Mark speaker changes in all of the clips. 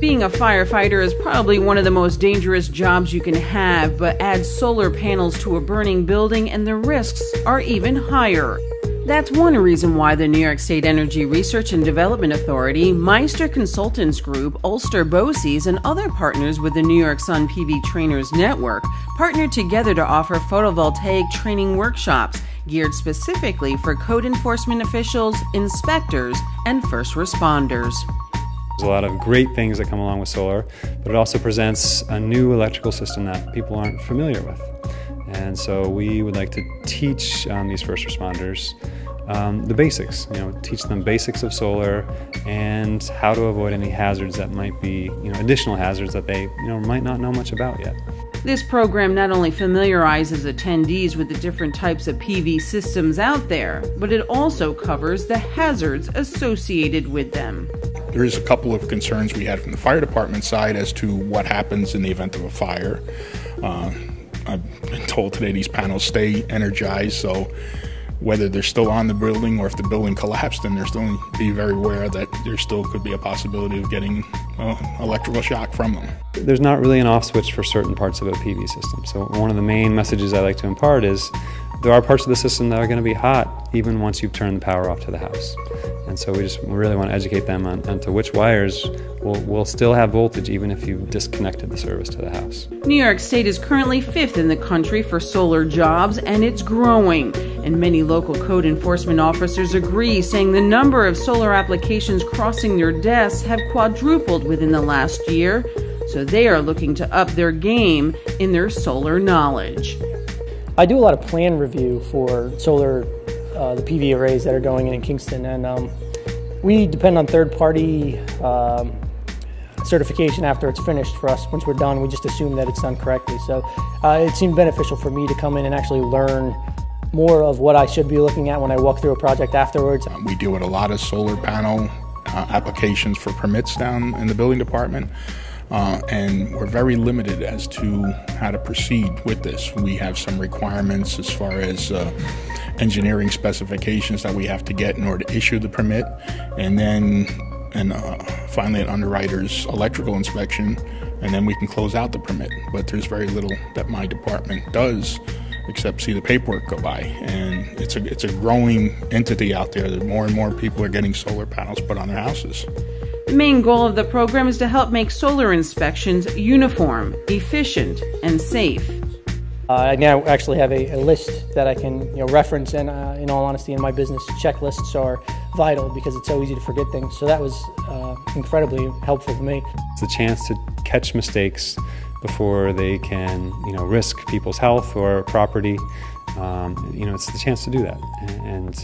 Speaker 1: Being a firefighter is probably one of the most dangerous jobs you can have, but add solar panels to a burning building and the risks are even higher. That's one reason why the New York State Energy Research and Development Authority, Meister Consultants Group, Ulster BOCES, and other partners with the New York Sun PV Trainers Network partnered together to offer photovoltaic training workshops geared specifically for code enforcement officials, inspectors, and first responders.
Speaker 2: There's a lot of great things that come along with solar, but it also presents a new electrical system that people aren't familiar with. And so we would like to teach these first responders the basics, teach them basics of solar and how to avoid any hazards that might be, additional hazards that they, might not know much about yet.
Speaker 1: This program not only familiarizes attendees with the different types of PV systems out there, but it also covers the hazards associated with them.
Speaker 3: There is a couple of concerns we had from the fire department side as to what happens in the event of a fire. I've been told today these panels stay energized, so whether they're still on the building or if the building collapsed, then there's still be very aware that there still could be a possibility of getting electrical shock from them.
Speaker 2: There's not really an off switch for certain parts of a PV system. So one of the main messages I like to impart is there are parts of the system that are going to be hot even once you've turned the power off to the house. And so we really want to educate them onto which wires will still have voltage even if you've disconnected the service to the house.
Speaker 1: New York State is currently 5th in the country for solar jobs, and it's growing. And many local code enforcement officers agree, saying the number of solar applications crossing their desks have quadrupled within the last year. So they are looking to up their game in their solar knowledge.
Speaker 4: I do a lot of plan review for solar, the PV arrays that are going in Kingston, and we depend on third-party certification after it's finished for us. Once we're done, we just assume that it's done correctly. So it seemed beneficial for me to come in and actually learn more of what I should be looking at when I walk through a project afterwards.
Speaker 3: We deal with a lot of solar panel applications for permits down in the building department. And we're very limited as to how to proceed with this. We have some requirements as far as engineering specifications that we have to get in order to issue the permit, and then finally an underwriter's electrical inspection, and then we can close out the permit. But there's very little that my department does except see the paperwork go by, and it's a growing entity out there that more and more people are getting solar panels put on their houses.
Speaker 1: The main goal of the program is to help make solar inspections uniform, efficient, and safe.
Speaker 4: I now actually have a list that I can reference, and in all honesty, in my business, checklists are vital because it's so easy to forget things. So that was incredibly helpful to me.
Speaker 2: It's a chance to catch mistakes before they can risk people's health or property. It's the chance to do that. And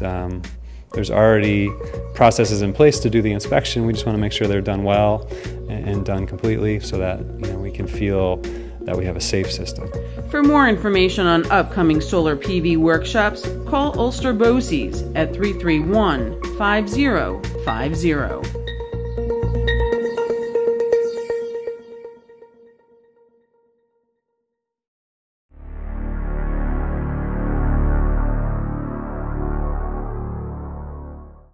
Speaker 2: there's already processes in place to do the inspection. We just want to make sure they're done well and done completely so that we can feel that we have a safe system.
Speaker 1: For more information on upcoming solar PV workshops, call Ulster BOCES at 331-5050.